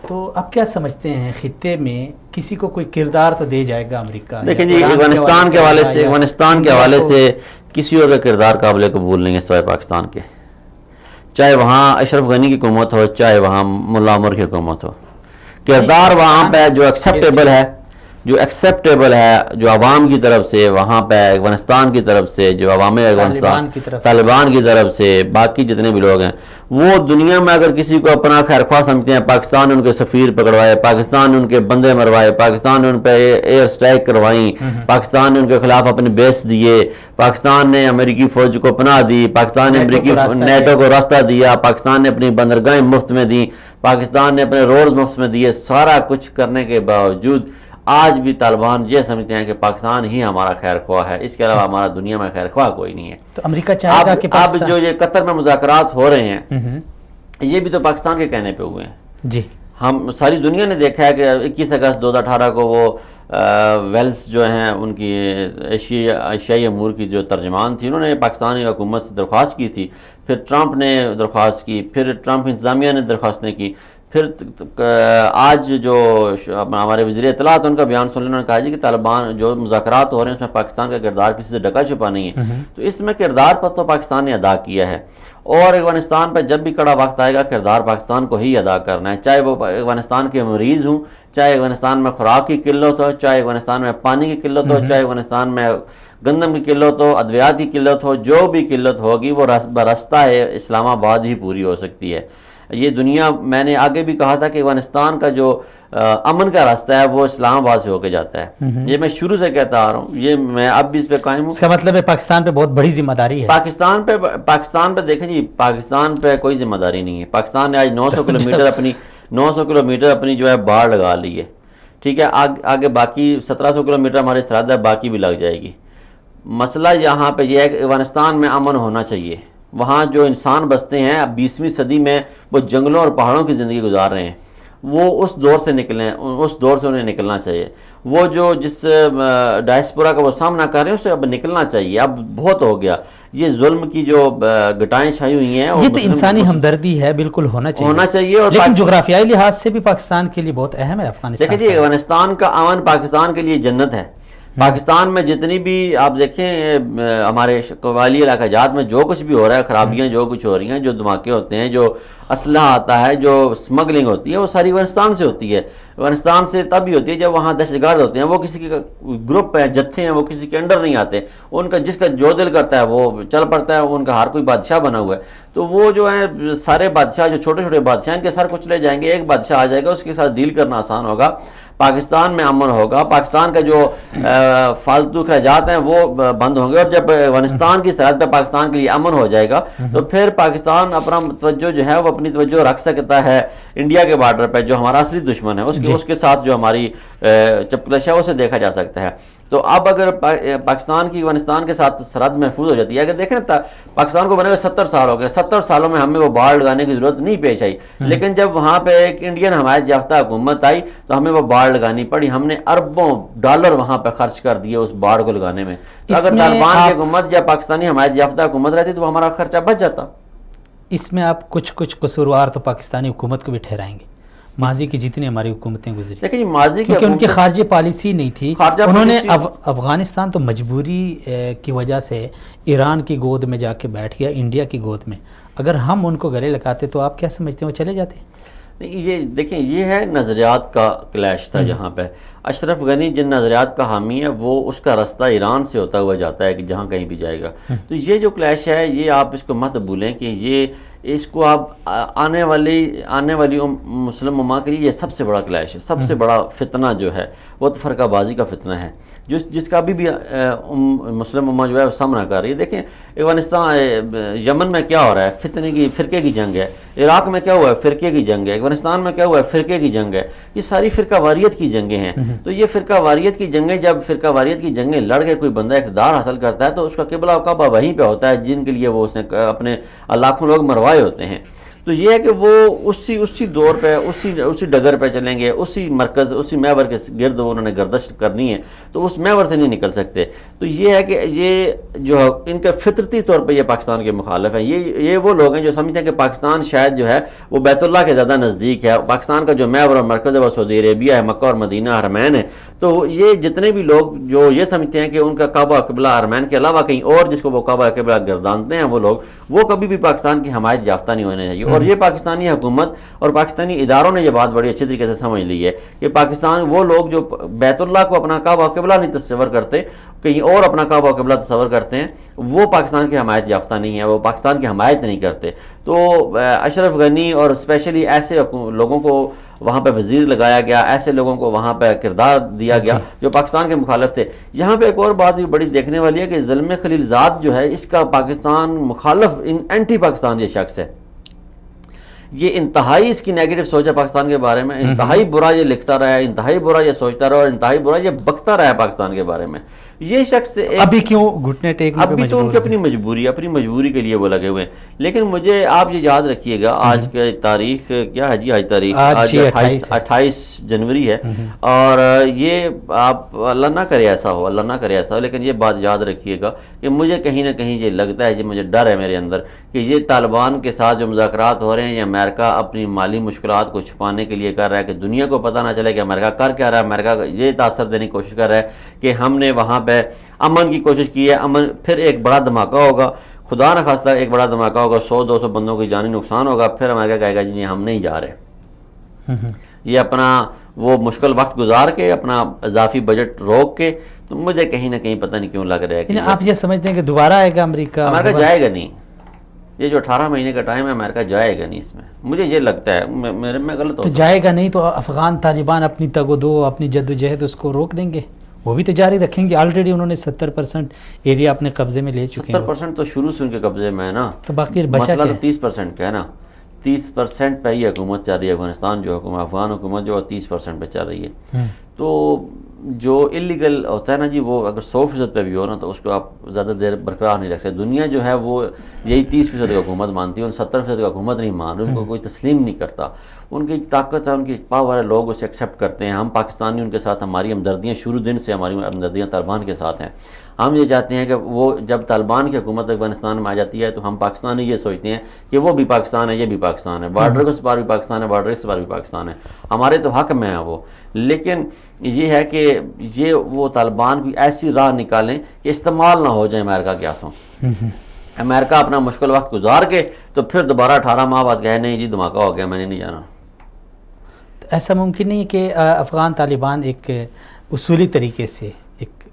تو آپ کیا سمجھتے ہیں خطے میں کسی کو کوئی کردار تو دے جائے گا امریکہ؟ دیکھیں جی، افغانستان کے حوالے سے کسی اور کا کردار قابل قبول نہیں ہے سوائے پاکستان کے. چاہے وہاں اشرف غنی کی حکومت ہو، چاہے وہاں ملا عمر کی حکومت ہو، کردار وہاں پہ جو ایکسیپٹیبل ہے جو عوام کی طرف سے وہاں پہ افغانستان کی طرف سے، جو عوام افغانستان طالبان کی طرف سے، باقی جتنے بھی لوگ ہیں وہ دنیا میں اگر کسی کو اپنا خیر خواہ سمجھتے ہیں، پاکستان نے ان کے سفیر پکڑوائے، پاکستان نے ان کے بندے مروائے، پاکستان نے ان پہ ایئر اسٹرائک کروائیں، پاکستان نے ان کے خلاف اپنے بیس دیے، پاکستان نے امریکی فوج کو پناہ دی، پاکستان نے امریکی نیٹو کو راستہ دیا، پاکستان نے اپنی بندرگاہیں مفت میں دیں، پاکستان نے اپنے روڈز مفت میں دیے، سارا کچھ کرنے کے باوجود آج بھی طالبان یہ سمجھتے ہیں کہ پاکستان ہی ہمارا خیر خواہ ہے، اس کے علاوہ ہمارا دنیا میں خیر خواہ کوئی نہیں ہے. تو امریکہ چاہے گا کہ اب جو یہ قطر میں مذاکرات ہو رہے ہیں یہ بھی تو پاکستان کے کہنے پہ ہوئے ہیں. جی ہم ساری دنیا نے دیکھا ہے کہ 21 اگست 2018 کو وہ ویلز جو ہیں ان کی ایشیائی امور کی جو ترجمان تھی، انہوں نے پاکستانی حکومت سے درخواست کی تھی، پھر ٹرمپ نے درخواست کی، پھر ٹرمپ انتظامیہ نے درخواستیں کی، پھر آج جو ہمارے وزیر اطلاعات ان کا بیان سن لیں، انہوں نے کہا جی کہ طالبان جو مذاکرات ہو رہے ہیں اس میں پاکستان کا کردار کسی سے ڈکا چھپا نہیں ہے. تو اس میں کردار پر تو پاکستان نے ادا کیا ہے، اور افغانستان پہ جب بھی کڑا وقت آئے گا کردار پاکستان کو ہی ادا کرنا ہے، چاہے وہ افغانستان کے مریض ہوں، چاہے افغانستان میں خوراک کی قلت ہو، چاہے افغانستان میں پانی کی قلت ہو، چاہے افغانستان میں گندم کی قلت ہو، ادویات کی قلت ہو، جو بھی قلت ہوگی وہ راستہ اسلام آباد ہی پوری ہو سکتی ہے. یہ دنیا، میں نے آگے بھی کہا تھا کہ افغانستان کا جو امن کا راستہ ہے وہ اسلام آباد سے ہو کے جاتا ہے، یہ میں شروع سے کہتا آ رہا ہوں، یہ میں اب بھی اس پہ قائم ہوں. اس کا مطلب ہے پاکستان پہ بہت بڑی ذمہ داری ہے. پاکستان پہ دیکھیں جی، پاکستان پہ کوئی ذمہ داری نہیں ہے. پاکستان نے آج 900 کلومیٹر اپنی جو ہے باڑ لگا لی ہے، ٹھیک ہے، آگے باقی 1700 کلومیٹر ہماری سرحد ہے، باقی بھی لگ جائے گی. مسئلہ یہاں پہ یہ ہے کہ افغانستان میں امن ہونا چاہیے. وہاں جو انسان بستے ہیں اب 20ویں صدی میں وہ جنگلوں اور پہاڑوں کی زندگی گزار رہے ہیں، وہ اس دور سے نکلیں، اس دور سے انہیں نکلنا چاہیے. وہ جو جس ڈائسپورا کا وہ سامنا کر رہے ہیں اسے اب نکلنا چاہیے، اب بہت ہو گیا. یہ ظلم کی جو گٹائیں چھائی ہوئی ہیں، یہ تو انسانی ہمدردی ہے، بالکل ہونا چاہیے. اور لیکن جغرافیائی لحاظ سے بھی پاکستان کے لیے بہت اہم ہے افغانستان. دیکھیں جی، افغانستان کا امن پاکستان کے لیے جنت ہے. پاکستان میں جتنی بھی آپ دیکھیں ہمارے قبائلی علاقہ جات میں جو کچھ بھی ہو رہا ہے، خرابیاں جو کچھ ہو رہی ہیں، جو دھماکے ہوتے ہیں، جو اسلحہ آتا ہے، جو سمگلنگ ہوتی ہے، وہ ساری افغانستان سے ہوتی ہے. افغانستان سے تب بھی ہوتی ہے جب وہاں دہشت گرد ہوتے ہیں، وہ کسی کے گروپ ہیں، جتھے ہیں، وہ کسی کے انڈر نہیں آتے. ان کا جس کا جو دل کرتا ہے وہ چل پڑتا ہے، ان کا ہر کوئی بادشاہ بنا ہوا ہے. تو وہ جو ہیں سارے بادشاہ، جو چھوٹے چھوٹے بادشاہ، ان کے سر کچلے جائیں گے، ایک بادشاہ آ جائے گا، اس کے ساتھ ڈیل کرنا آسان ہوگا. پاکستان میں امن ہوگا، پاکستان کا جو فالتو اخراجات ہیں وہ بند ہوں گے، اور جب افغانستان کی سرحد پہ پاکستان کے لیے امن ہو جائے گا تو پھر پاکستان اپنا توجہ جو ہے وہ اپنی توجہ رکھ سکتا ہے انڈیا کے بارڈر پہ، جو ہمارا اصلی دشمن ہے، اس کے ساتھ جو ہماری چپکلش ہے اسے دیکھا جا سکتا ہے. تو اب اگر پاکستان کی افغانستان کے ساتھ سرحد محفوظ ہو جاتی ہے، اگر دیکھیں پاکستان کو بنے ہوئے 70 سال ہو گئے، 70 سالوں میں ہمیں وہ باڑ لگانے کی ضرورت نہیں پیش آئی، لیکن جب وہاں پہ ایک انڈین حمایت یافتہ حکومت آئی تو ہمیں وہ باڑ لگانی پڑی. ہم نے اربوں ڈالر وہاں پہ خرچ کر دیے اس باڑ کو لگانے میں. اگر طالبان کی حکومت یا پاکستانی حمایت یافتہ حکومت رہتی تو ہمارا خرچہ بچ جاتا. اس میں آپ کچھ قصوروار تو پاکستانی حکومت کو بھی ٹھہرائیں گے، ماضی کی جتنی ہماری حکومتیں گزری. دیکھیں ماضی کیونکہ ان کی خارجہ پالیسی نہیں تھی، انہوں نے افغانستان تو مجبوری کی وجہ سے ایران کی گود میں جا کے بیٹھ گیا، انڈیا کی گود میں. اگر ہم ان کو گلے لگاتے تو آپ کیا سمجھتے ہیں وہ چلے جاتے؟ یہ دیکھیں، یہ ہے نظریات کا کلیش تھا جہاں پہ اشرف غنی جن نظریات کا حامی ہے وہ اس کا راستہ ایران سے ہوتا ہوا جاتا ہے کہ جہاں کہیں بھی جائے گا. تو یہ جو کلیش ہے یہ آپ اس کو مت بھولیں کہ یہ اس کو آپ آنے والی مسلم امہ کے لیے یہ سب سے بڑا کلیش ہے، سب سے بڑا فتنہ جو ہے وہ تو فرقہ بازی کا فتنہ ہے، جس کا ابھی بھی مسلم امہ جو ہے وہ سامنا کر رہی ہے۔ دیکھیں افغانستان، یمن میں کیا ہو رہا ہے، فرقے کی جنگ ہے، عراق میں کیا ہوا ہے، فرقے کی جنگ ہے، افغانستان میں کیا ہوا ہے، فرقے کی جنگ ہے، یہ ساری فرقہ واریت کی جنگیں ہیں۔ تو یہ فرقہ واریت کی جنگیں، جب فرقہ واریت کی جنگیں لڑ کے کوئی بندہ اقتدار حاصل کرتا ہے تو اس کا قبلہ و کعبہ وہیں پہ ہوتا ہے جن کے لیے وہ اس نے اپنے لاکھوں لوگ مروائے ہوتے ہیں۔ تو یہ ہے کہ وہ اسی دور پہ اسی ڈگر پہ چلیں گے، اسی مرکز، اسی محور کے گرد وہ انہوں نے گردش کرنی ہے، تو اس محور سے نہیں نکل سکتے۔ تو یہ ہے کہ یہ جو ان کے فطرتی طور پہ یہ پاکستان کے مخالف ہیں، یہ وہ لوگ ہیں جو سمجھتے ہیں کہ پاکستان شاید جو ہے وہ بیت اللہ کے زیادہ نزدیک ہے، پاکستان کا جو محور اور مرکز ہے وہ سعودی عربیہ ہے، مکہ اور مدینہ حرمین ہے۔ تو یہ جتنے بھی لوگ جو یہ سمجھتے ہیں کہ ان کا کعبہ قبلہ حرمین کے علاوہ کہیں اور جس کو وہ کعبہ قبلہ گردانتے ہیں وہ لوگ، وہ کبھی بھی پاکستان کی حمایت یافتہ نہیں ہونے چاہیے۔ اور یہ پاکستانی حکومت اور پاکستانی اداروں نے یہ بات بڑی اچھی طریقے سے سمجھ لی ہے کہ پاکستان، وہ لوگ جو بیت اللہ کو اپنا کعبہ قبلہ نہیں تصور کرتے، کہیں اور اپنا کعبہ قبلہ تصور کرتے ہیں، وہ پاکستان کی حمایت یافتہ نہیں ہے، وہ پاکستان کی حمایت نہیں کرتے۔ تو اشرف غنی اور اسپیشلی ایسے لوگوں کو وہاں پہ وزیر لگایا گیا، ایسے لوگوں کو وہاں پہ کردار دیا گیا جو پاکستان کے مخالف تھے۔ یہاں پہ ایک اور بات بھی بڑی دیکھنے والی ہے کہ زلمے خلیل زاد جو ہے، اس کا پاکستان مخالف، اینٹی پاکستان یہ شخص ہے، یہ انتہائی اس کی نیگیٹو سوچ ہے پاکستان کے بارے میں، انتہائی برا یہ لکھتا رہا ہے، انتہائی برا یہ سوچتا رہا اور انتہائی برا یہ بکتا رہا ہے پاکستان کے بارے میں۔ یہ شخص ابھی کیوں گھٹنے ٹیکنے پہ ابھی تو ان کی اپنی مجبوری کے لیے وہ لگے ہوئے ہیں۔ لیکن مجھے آپ یہ یاد رکھیے گا، آج کی تاریخ کیا ہے جی؟ آج تاریخ 28 جنوری ہے، اور یہ آپ اللہ نہ کرے ایسا ہو، اللہ نہ کرے ایسا ہو، لیکن یہ بات یاد رکھیے گا کہ مجھے کہیں نہ کہیں یہ لگتا ہے، مجھے ڈر ہے میرے اندر کہ یہ طالبان کے ساتھ جو مذاکرات ہو رہے ہیں، یہ امریکہ اپنی مالی مشکلات کو چھپانے کے لیے کر رہا ہے کہ دنیا کو پتہ نہ چلے کہ امریکہ کر کیا رہا ہے۔ امریکہ یہ تاثر دینے کی کوشش کر رہا ہے کہ ہم نے وہاں پہ امن کی کوشش کی ہے، امن، پھر ایک بڑا دھماکہ ہوگا، خدا نہ خواستہ ایک بڑا دھماکہ ہوگا، 100-200 بندوں کی جانی نقصان ہوگا، پھر امریکہ کہے گا جی نہیں ہم نہیں جا رہے۔ یہ اپنا وہ مشکل وقت گزار کے، اپنا اضافی بجٹ روک کے، تو مجھے کہیں نہ کہیں پتہ نہیں کیوں لگ رہا ہے کہ آپ یہ سمجھتے ہیں کہ دوبارہ آئے گا امریکہ جائے گا نہیں۔ یہ جو 18 مہینے کا ٹائم ہے، امریکہ جائے گا نہیں اس میں، مجھے یہ لگتا ہے، میں غلط تو جائے گا نہیں تو افغان طالبان اپنی تگ و دو، اپنی جد و جہد اس کو روک دیں گے، وہ بھی تو جاری رکھیں گے۔ آلریڈی انہوں نے 70% ایریا اپنے قبضے میں لے چکے ہیں۔ 70% تو شروع سے ان کے قبضے میں ہے نا، تو باقی بچا مسئلہ تو 30% کا ہے نا، 30% پہ ہی حکومت چل رہی ہے افغانستان، جو حکومت افغان حکومت جو 30% پہ چل رہی ہے۔ تو جو اللیگل ہوتا ہے نا جی، وہ اگر 100% پہ بھی ہو نا تو اس کو آپ زیادہ دیر برقرار نہیں رکھ سکتے۔ دنیا جو ہے وہ یہی 30% کی حکومت مانتی ہے، ان 70% کی حکومت نہیں مان رہی، ان کو کوئی تسلیم نہیں کرتا۔ ان کی طاقت ہے، ان کی پاور ہے، لوگ اسے ایکسیپٹ کرتے ہیں۔ ہم پاکستانی ان کے ساتھ، ہماری ہمدردیاں شروع دن سے، ہماری ہمدردیاں طالبان کے ساتھ ہیں۔ ہم یہ چاہتے ہیں کہ وہ جب طالبان کی حکومت افغانستان میں آ جاتی ہے تو ہم پاکستانی یہ سوچتے ہیں کہ وہ بھی پاکستان ہے، یہ بھی پاکستان ہے، بارڈر کے پار بھی پاکستان ہے، بارڈر کے پار بھی پاکستان ہے، ہمارے تو حق میں ہیں وہ۔ لیکن یہ ہے کہ یہ وہ طالبان کی ایسی راہ نکالیں کہ استعمال نہ ہو جائے امریکہ کے ہاتھوں۔ امریکہ اپنا مشکل وقت گزار کے تو پھر دوبارہ 18 ماہ بعد کہے نہیں جی دھماکہ ہو گیا، میں نے نہیں جانا۔ ایسا ممکن نہیں کہ افغان طالبان ایک اصولی طریقے سے، ایک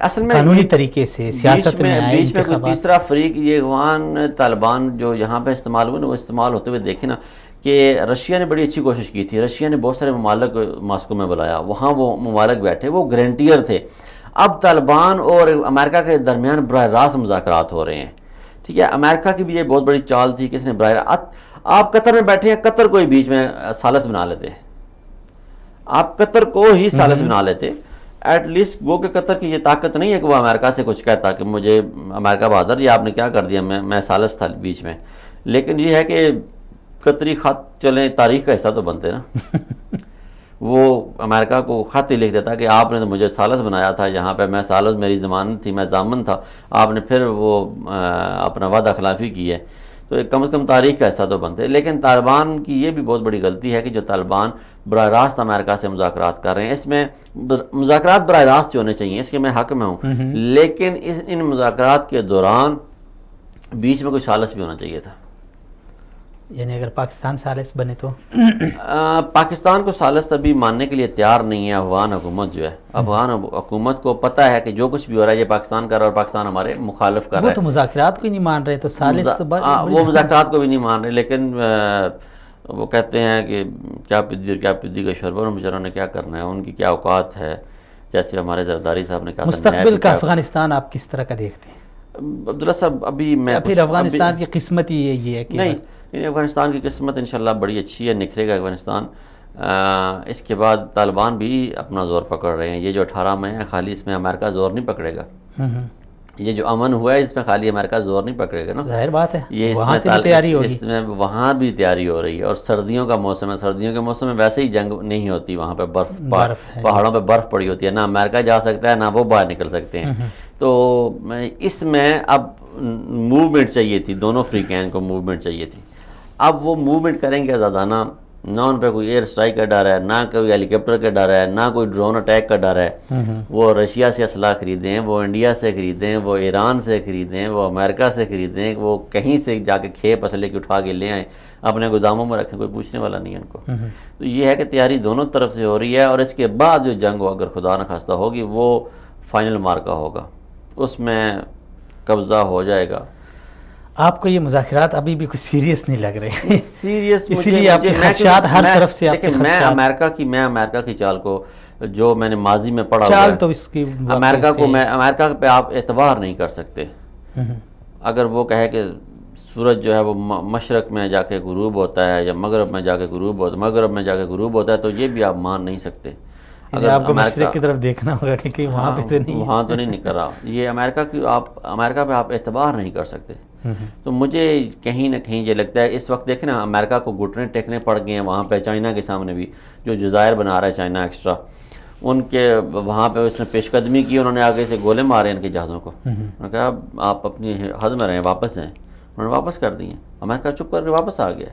اصل میں قانونی طریقے سے سیاست میں آئے، بیچ میں کوئی تیسرا فریق، یہ افغان طالبان جو یہاں پہ استعمال ہوئے نا، وہ استعمال ہوتے ہوئے دیکھیں نا کہ رشیا نے بڑی اچھی کوشش کی تھی۔ رشیا نے بہت سارے ممالک ماسکو میں بلایا، وہاں وہ ممالک بیٹھے، وہ گارنٹیئر تھے۔ اب طالبان اور امریکہ کے درمیان براہ راست مذاکرات ہو رہے ہیں، ٹھیک ہے۔ امریکہ کی بھی یہ بہت بڑی چال تھی کہ اس نے براہ راست، آپ قطر میں بیٹھے ہیں، قطر کو ہی بیچ میں ثالث بنا لیتے، آپ قطر کو ہی ثالث بنا لیتے۔ ایٹ لیسٹ گو کہ قطر کی یہ طاقت نہیں ہے کہ وہ امریکہ سے کچھ کہتا کہ مجھے امریکہ بہادر جی آپ نے کیا کر دیا، میں ثالث تھا بیچ میں۔ لیکن یہ ہے کہ قطری خط چلیں، تاریخ کا حصہ تو بنتے نا، وہ امریکہ کو خط ہی لکھ دیتا کہ آپ نے تو مجھے ثالث بنایا تھا، یہاں پہ میں ثالث، میری ضمانت تھی، میں ضامن تھا، آپ نے پھر وہ اپنا وعدہ خلافی کی ہے، تو کم از کم تاریخ کا حصہ تو بنتے۔ لیکن طالبان کی یہ بھی بہت بڑی غلطی ہے کہ جو طالبان براہ راست امریکہ سے مذاکرات کر رہے ہیں، اس میں مذاکرات براہ راست ہونے چاہیے، اس کے میں حق میں ہوں، لیکن ان مذاکرات کے دوران بیچ میں کوئی ثالث بھی ہونا چاہیے تھا، یعنی اگر پاکستان ثالث بنے تو پاکستان کو ثالث ابھی ماننے کے لیے تیار نہیں ہے افغان حکومت جو ہے. افغان حکومت کو پتہ ہے کہ جو کچھ بھی ہو رہا ہے یہ پاکستان کر رہا ہے اور پاکستان ہمارے مخالف کر رہا ہے. وہ تو مذاکرات کو ہی نہیں مان رہے تو ثالث تو وہ مذاکرات کو بھی نہیں مان رہے, لیکن وہ کہتے ہیں کہ کیا پدی اور کیا پدی کا شوربہ, بیچاروں نے کیا کرنا ہے, ان کی کیا اوقات ہے. جیسے ہمارے زرداری صاحب نے کہا مستقبل کا افغانستان آپ کس طرح کا دیکھتے ہیں عبداللہ صاحب؟ ابھی میں پھر افغانستان کی قسمت ہی یہ ہے کہ نہیں, افغانستان کی قسمت انشاءاللہ بڑی اچھی ہے, نکھرے گا افغانستان. اس کے بعد طالبان بھی اپنا زور پکڑ رہے ہیں. یہ جو 18 میں ہے خالی اس میں امریکہ زور نہیں پکڑے گا. یہ جو امن ہوا ہے اس میں خالی امریکہ زور نہیں پکڑے گا نا, ظاہر بات ہے. یہ وہاں سے تیاری ہوگی, اس میں وہاں بھی تیاری ہو رہی ہے. اور سردیوں کا موسم ہے, سردیوں کے موسم میں ویسے ہی جنگ نہیں ہوتی, وہاں پہ پہاڑوں پہ برف پڑی ہوتی ہے, نہ امریکہ جا سکتا ہے نہ وہ باہر نکل سکتے ہیں. تو اس میں اب موومنٹ چاہیے تھی, دونوں فریقین کو موومنٹ چاہیے تھی. اب وہ موومنٹ کریں گے آزادانہ, نہ ان پہ کوئی ایئر اسٹرائک کا ڈر ہے, نہ کوئی ہیلی کاپٹر کا ڈر ہے, نہ کوئی ڈرون اٹیک کا ڈر ہے. وہ رشیا سے اسلحہ خریدیں, وہ انڈیا سے خریدیں, وہ ایران سے خریدیں, وہ امریکہ سے خریدیں, وہ کہیں سے جا کے کھیپ اسلحے کی اٹھا کے لے آئیں, اپنے گوداموں میں رکھیں, کوئی پوچھنے والا نہیں ہے ان کو. تو یہ ہے کہ تیاری دونوں طرف سے ہو رہی ہے. اور اس کے بعد جو جنگ ہو اگر خدا نخواستہ ہوگی وہ فائنل مارکا ہوگا, اس میں قبضہ ہو جائے گا. آپ کو یہ مذاکرات ابھی بھی کچھ سیریس نہیں لگ رہے؟ سیریس اسی لیے آپ کے خدشات ہر طرف سے آپ کے خدشات. میں امریکہ کی چال کو جو میں نے ماضی میں پڑھا چال تو اس کی امریکہ پہ آپ اعتبار نہیں کر سکتے. اگر وہ کہے کہ سورج جو ہے وہ مشرق میں جا کے غروب ہوتا ہے یا مغرب میں جا کے غروب ہوتا ہے تو یہ بھی آپ مان نہیں سکتے. اگر آپ کو مشرق کی طرف دیکھنا ہوگا کہ وہاں پہ تو نہیں نکل رہا. یہ امریکہ پہ آپ اعتبار نہیں کر سکتے. تو مجھے کہیں نہ کہیں یہ لگتا ہے اس وقت دیکھیں نا, امریکہ کو گھٹنے ٹیکنے پڑ گئے ہیں وہاں پہ. چائنا کے سامنے بھی جو جزائر بنا رہا ہے چائنا ایکسٹرا, ان کے وہاں پہ اس نے پیش قدمی کی, انہوں نے آگے سے گولے مارے ان کے جہازوں کو. انہوں نے کہا آپ اپنی حد میں رہیں, واپس جائیں. انہوں نے واپس کر دی ہیں. امریکہ چپ کر کے واپس آ گیا.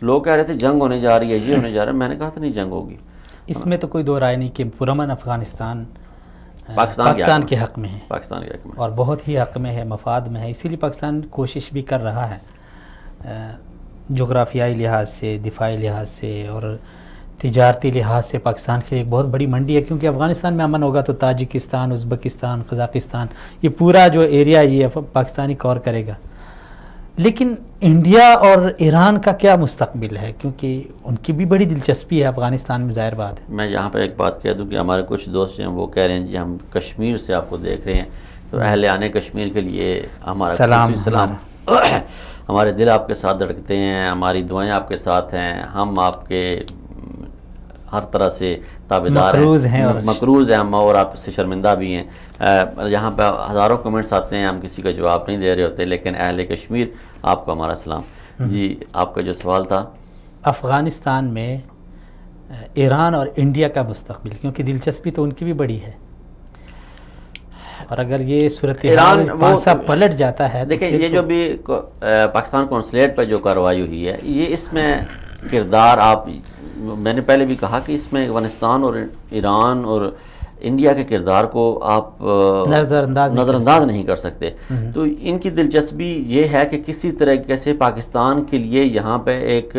لوگ کہہ رہے تھے جنگ ہونے جا رہی ہے, یہ ہونے جا رہا ہے. میں نے کہا تھا نہیں جنگ ہوگی. اس میں تو کوئی دو رائے نہیں کہ پرامن افغانستان پاکستان کے حق میں ہے, پاکستان کے حق میں, اور بہت ہی حق میں ہے, مفاد میں ہے. اسی لیے پاکستان کوشش بھی کر رہا ہے جغرافیائی لحاظ سے, دفاعی لحاظ سے اور تجارتی لحاظ سے. پاکستان کے ایک بہت بڑی منڈی ہے, کیونکہ افغانستان میں امن ہوگا تو تاجکستان, ازبکستان, قزاقستان, یہ پورا جو ایریا یہ پاکستانی کور کرے گا. لیکن انڈیا اور ایران کا کیا مستقبل ہے, کیونکہ ان کی بھی بڑی دلچسپی ہے افغانستان میں, ظاہر بات ہے. میں یہاں پہ ایک بات کہہ دوں کہ ہمارے کچھ دوست ہیں وہ کہہ رہے ہیں جی ہم کشمیر سے آپ کو دیکھ رہے ہیں, تو اہل آن کشمیر کے لیے ہمارا سلام. ہمارے دل آپ کے ساتھ دھڑکتے ہیں, ہماری دعائیں آپ کے ساتھ ہیں, ہم آپ کے ہر طرح سے تابعدار ہیں, مقروض ہیں ہم, اور آپ سے شرمندہ بھی ہیں. یہاں پہ ہزاروں کمنٹس آتے ہیں, ہم کسی کا جواب نہیں دے رہے ہوتے, لیکن اہل کشمیر آپ کو ہمارا سلام. جی آپ کا جو سوال تھا, افغانستان میں ایران اور انڈیا کا مستقبل, کیونکہ دلچسپی تو ان کی بھی بڑی ہے, اور اگر یہ صورتحال پلٹ جاتا ہے. دیکھیں یہ جو بھی پاکستان کونسلیٹ پہ جو کارروائی ہوئی ہے, یہ اس میں کردار میں نے پہلے بھی کہا کہ اس میں افغانستان اور ایران اور انڈیا کے کردار کو آپ نظر انداز نہیں کر سکتے. تو ان کی دلچسپی یہ ہے کہ کسی طریقے سے پاکستان کے لیے یہاں پہ ایک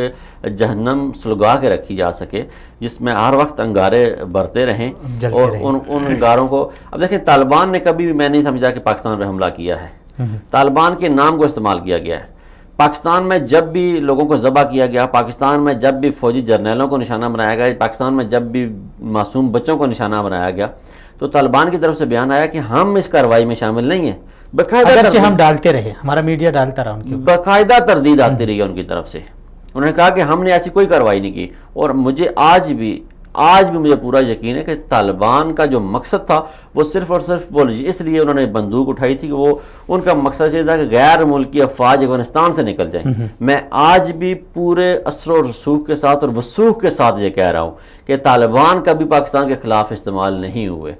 جہنم سلگا کے رکھی جا سکے, جس میں ہر وقت انگارے برتے رہیں, اور ان انگاروں کو. اب دیکھیں طالبان نے کبھی بھی, میں نہیں سمجھا کہ پاکستان پہ حملہ کیا ہے. طالبان کے نام کو استعمال کیا گیا ہے. پاکستان میں جب بھی لوگوں کو ذبح کیا گیا, پاکستان میں جب بھی فوجی جرنیلوں کو نشانہ بنایا گیا, پاکستان میں جب بھی معصوم بچوں کو نشانہ بنایا گیا, تو طالبان کی طرف سے بیان آیا کہ ہم اس کارروائی میں شامل نہیں ہیں. اگرچہ ہم ڈالتے رہے, ہمارا میڈیا ڈالتا رہا, ان کی باقاعدہ تردید آتی رہی ہے ان کی طرف سے. انہوں نے کہا کہ ہم نے ایسی کوئی کارروائی نہیں کی. اور مجھے آج بھی مجھے پورا یقین ہے کہ طالبان کا جو مقصد تھا وہ صرف اور صرف وہ اس لیے انہوں نے بندوق اٹھائی تھی کہ وہ ان کا مقصد یہ تھا کہ غیر ملکی افواج افغانستان سے نکل جائیں. میں آج بھی پورے اثر و رسوخ کے ساتھ اور وثوق کے ساتھ یہ کہہ رہا ہوں کہ طالبان کبھی پاکستان کے خلاف استعمال نہیں ہوئے.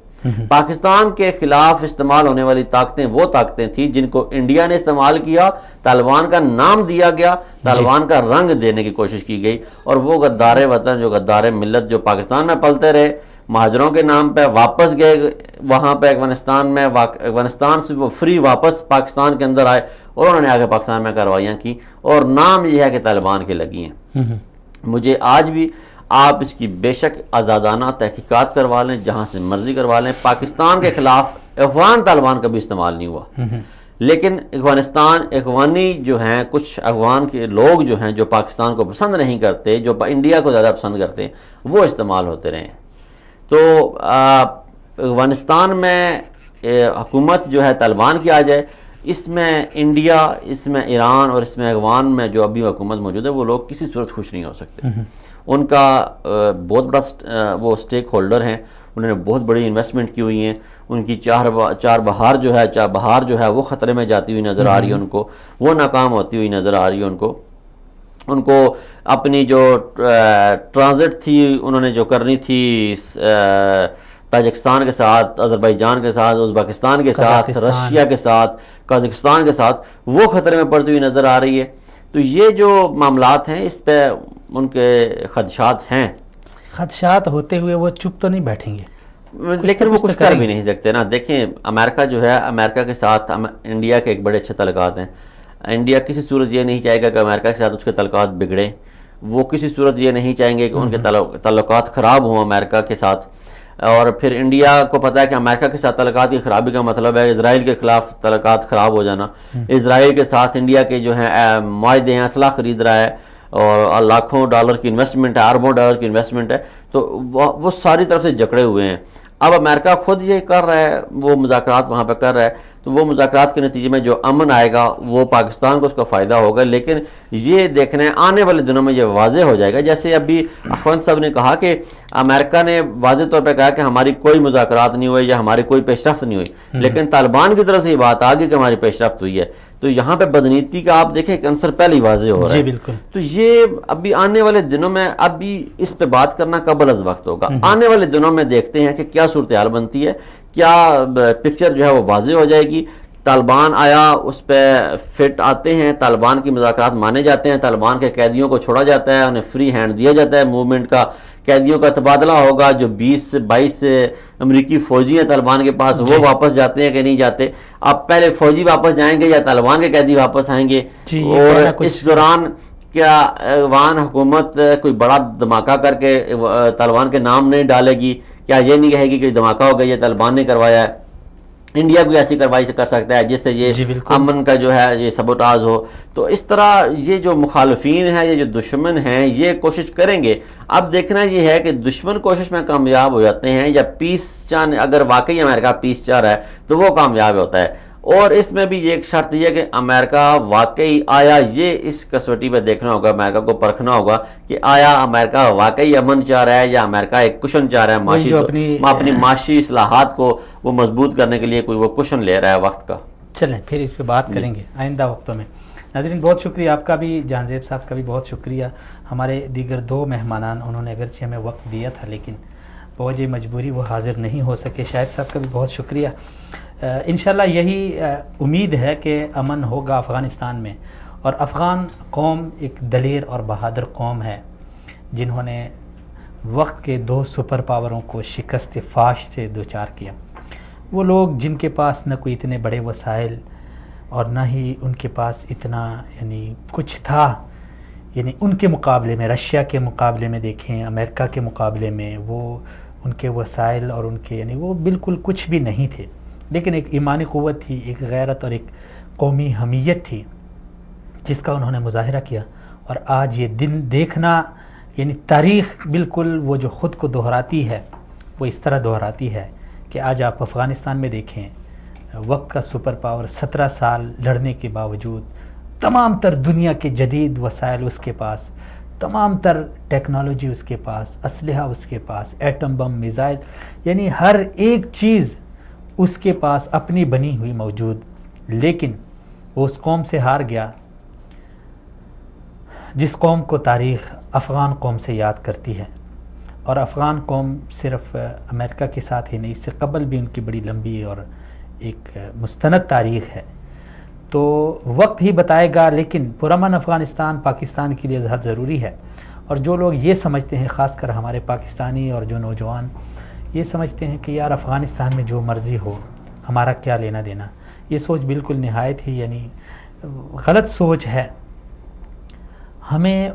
پاکستان کے خلاف استعمال ہونے والی طاقتیں وہ طاقتیں تھیں جن کو انڈیا نے استعمال کیا, طالبان کا نام دیا گیا, طالبان کا رنگ دینے کی کوشش کی گئی, اور وہ غدار وطن جو غدار ملت جو پاکستان میں پلتے رہے مہاجروں کے نام پہ واپس گئے وہاں پہ افغانستان سے وہ فری واپس پاکستان کے اندر آئے اور انہوں نے آگے پاکستان میں کارروائیاں کی اور نام یہ ہے کہ طالبان کے لگی ہیں. مجھے آج بھی آپ اس کی بے شک آزادانہ تحقیقات کروا لیں، جہاں سے مرضی کروا لیں، پاکستان کے خلاف افغان طالبان کا بھی استعمال نہیں ہوا. لیکن افغانی جو ہیں، کچھ افغان کے لوگ جو ہیں جو پاکستان کو پسند نہیں کرتے، جو انڈیا کو زیادہ پسند کرتے ہیں، وہ استعمال ہوتے رہے ہیں. تو افغانستان میں حکومت جو ہے طالبان کی آ جائے، اس میں انڈیا، اس میں ایران اور اس میں افغان میں جو ابھی حکومت موجود ہے وہ لوگ کسی صورت خوش نہیں ہو سکتے. ان کا بہت بڑا وہ سٹیک ہولڈر ہیں، انہوں نے بہت بڑی انویسٹمنٹ کی ہوئی ہیں. ان کی چار بہار جو ہے وہ خطرے میں جاتی ہوئی نظر آ رہی ہے، ان کو وہ ناکام ہوتی ہوئی نظر آ رہی ہے. ان کو اپنی جو ٹرانزٹ تھی انہوں نے جو کرنی تھی تاجکستان کے ساتھ، آذربائیجان کے ساتھ، ازبکستان کے ساتھ، رشیا کے ساتھ، قازقستان کے ساتھ، وہ خطرے میں پڑتی ہوئی نظر آ رہی ہے. تو یہ جو معاملات ہیں اس پہ ان کے خدشات ہیں. خدشات ہوتے ہوئے وہ چپ تو نہیں بیٹھیں گے، لیکن وہ کچھ کر بھی نہیں سکتے نا. دیکھیں امریکہ جو ہے، امریکہ کے ساتھ انڈیا کے ایک بڑے اچھے تعلقات ہیں. انڈیا کسی صورت یہ نہیں چاہے گا کہ امریکہ کے ساتھ اس کے تعلقات بگڑیں، وہ کسی صورت یہ نہیں چاہیں گے کہ ان کے تعلقات خراب ہوں امریکہ کے ساتھ. اور پھر انڈیا کو پتہ ہے کہ امریکہ کے ساتھ تعلقات کی خرابی کا مطلب ہے اسرائیل کے خلاف تعلقات خراب ہو جانا. اسرائیل کے ساتھ انڈیا کے جو ہیں معاہدے ہیں، اسلحہ خرید رہا ہے اور لاکھوں ڈالر کی انویسٹمنٹ ہے، اربوں ڈالر کی انویسٹمنٹ ہے، تو وہ ساری طرف سے جکڑے ہوئے ہیں. اب امریکہ خود یہ کر رہا ہے، وہ مذاکرات وہاں پہ کر رہا ہے، تو وہ مذاکرات کے نتیجے میں جو امن آئے گا وہ پاکستان کو اس کا فائدہ ہوگا. لیکن یہ دیکھنا ہے آنے والے دنوں میں یہ واضح ہو جائے گا. جیسے ابھی اخوند صاحب نے کہا کہ امریکہ نے واضح طور پہ کہا کہ ہماری کوئی مذاکرات نہیں ہوئی یا ہماری کوئی پیش رفت نہیں ہوئی، لیکن طالبان کی طرف سے یہ بات آ گئی کہ ہماری پیش رفت ہوئی ہے. تو یہاں پہ بدنیتی کا آپ دیکھیں ایک عنصر پہلے ہی واضح ہو رہا ہے. جی بالکل. تو یہ ابھی آنے والے دنوں میں ابھی اس پہ بات کرنا قبل از وقت ہوگا. آنے والے دنوں میں دیکھتے ہیں کہ کیا صورتحال بنتی ہے، کیا پکچر جو ہے وہ واضح ہو جائے گی. طالبان آیا اس پہ فٹ آتے ہیں، طالبان کی مذاکرات مانے جاتے ہیں، طالبان کے قیدیوں کو چھوڑا جاتا ہے، انہیں فری ہینڈ دیا جاتا ہے موومنٹ کا، قیدیوں کا تبادلہ ہوگا. جو 20 سے 22 امریکی فوجی ہیں طالبان کے پاس، وہ واپس جاتے ہیں کہ نہیں جاتے. اب پہلے فوجی واپس جائیں گے یا طالبان کے قیدی واپس آئیں گے؟ اور اس دوران کیا افغان حکومت کوئی بڑا دھماکہ کر کے طالبان کے نام نہیں ڈالے گی؟ کیا یہ نہیں کہے گی کہ دھماکہ ہو گیا یہ طالبان نے کروایا ہے؟ انڈیا کو ایسی کارروائی کر سکتا ہے جس سے یہ امن کا جو ہے یہ سبوٹاژ ہو. تو اس طرح یہ جو مخالفین ہیں، یہ جو دشمن ہیں، یہ کوشش کریں گے. اب دیکھنا یہ ہے کہ دشمن کوشش میں کامیاب ہو جاتے ہیں یا پیس چاہنے، اگر واقعی امریکہ پیس چاہ رہا ہے تو وہ کامیاب ہوتا ہے. اور اس میں بھی یہ ایک شرط یہ کہ امریکہ واقعی آیا، یہ اس کسوٹی پہ دیکھنا ہوگا، امریکہ کو پرکھنا ہوگا کہ آیا امریکہ واقعی امن چاہ رہا ہے یا امریکہ ایک کشن چاہ رہا ہے، اپنی معاشی اصلاحات کو وہ مضبوط کرنے کے لیے کوئی وہ کشن لے رہا ہے وقت کا. چلیں پھر اس پہ بات کریں گے آئندہ وقتوں میں. ناظرین بہت شکریہ آپ کا بھی، جہاں زیب صاحب کا بھی بہت شکریہ. ہمارے دیگر دو مہمانان انہوں نے اگرچہ ہمیں وقت دیا تھا لیکن بوجہ مجبوری وہ حاضر نہیں ہو سکے. شاہد صاحب کا بھی بہت شکریہ. انشاءاللہ یہی امید ہے کہ امن ہوگا افغانستان میں. اور افغان قوم ایک دلیر اور بہادر قوم ہے جنہوں نے وقت کے 2 سپر پاوروں کو شکست فاش سے دوچار کیا. وہ لوگ جن کے پاس نہ کوئی اتنے بڑے وسائل اور نہ ہی ان کے پاس اتنا یعنی کچھ تھا، یعنی ان کے مقابلے میں، رشیا کے مقابلے میں دیکھیں، امریکہ کے مقابلے میں وہ ان کے وسائل اور ان کے یعنی وہ بالکل کچھ بھی نہیں تھے. لیکن ایک ایمانی قوت تھی، ایک غیرت اور ایک قومی حمیت تھی جس کا انہوں نے مظاہرہ کیا. اور آج یہ دن دیکھنا یعنی تاریخ بالکل وہ جو خود کو دہراتی ہے وہ اس طرح دہراتی ہے کہ آج آپ افغانستان میں دیکھیں، وقت کا سپر پاور 17 سال لڑنے کے باوجود تمام تر دنیا کے جدید وسائل اس کے پاس، تمام تر ٹیکنالوجی اس کے پاس، اسلحہ اس کے پاس، ایٹم بم، میزائل، یعنی ہر ایک چیز اس کے پاس اپنی بنی ہوئی موجود. لیکن وہ اس قوم سے ہار گیا جس قوم کو تاریخ افغان قوم سے یاد کرتی ہے. اور افغان قوم صرف امریکہ کے ساتھ ہی نہیں، اس سے قبل بھی ان کی بڑی لمبی اور ایک مستند تاریخ ہے. تو وقت ہی بتائے گا، لیکن پرامن افغانستان پاکستان کے لیے بہت ضروری ہے. اور جو لوگ یہ سمجھتے ہیں، خاص کر ہمارے پاکستانی اور جو نوجوان، یہ سمجھتے ہیں کہ یار افغانستان میں جو مرضی ہو ہمارا کیا لینا دینا. یہ سوچ بالکل نہایت ہی یعنی غلط سوچ ہے. ہمیں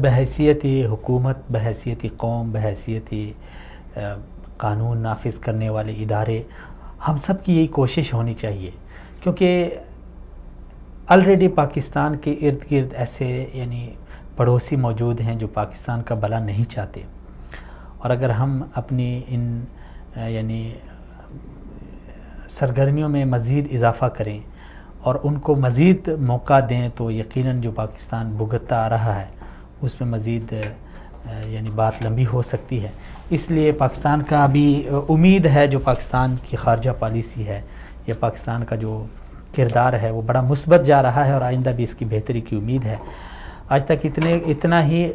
بحیثیت حکومت، بحیثیت قوم، بحیثیت قانون نافذ کرنے والے ادارے، ہم سب کی یہی کوشش ہونی چاہیے، کیونکہ آلریڈی پاکستان کے ارد گرد ایسے یعنی پڑوسی موجود ہیں جو پاکستان کا بھلا نہیں چاہتے. اور اگر ہم اپنی ان یعنی سرگرمیوں میں مزید اضافہ کریں اور ان کو مزید موقع دیں تو یقیناً جو پاکستان بھگتتا آ رہا ہے اس میں مزید یعنی بات لمبی ہو سکتی ہے. اس لیے پاکستان کا ابھی امید ہے جو پاکستان کی خارجہ پالیسی ہے یا پاکستان کا جو کردار ہے وہ بڑا مثبت جا رہا ہے اور آئندہ بھی اس کی بہتری کی امید ہے. آج تک اتنا ہی.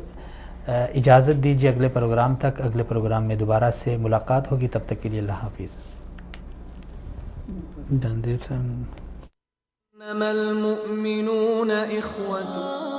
اجازت دیجیے اگلے پروگرام تک. اگلے پروگرام میں دوبارہ سے ملاقات ہوگی. تب تک کے لیے اللہ حافظ. إنما المؤمنون إخوة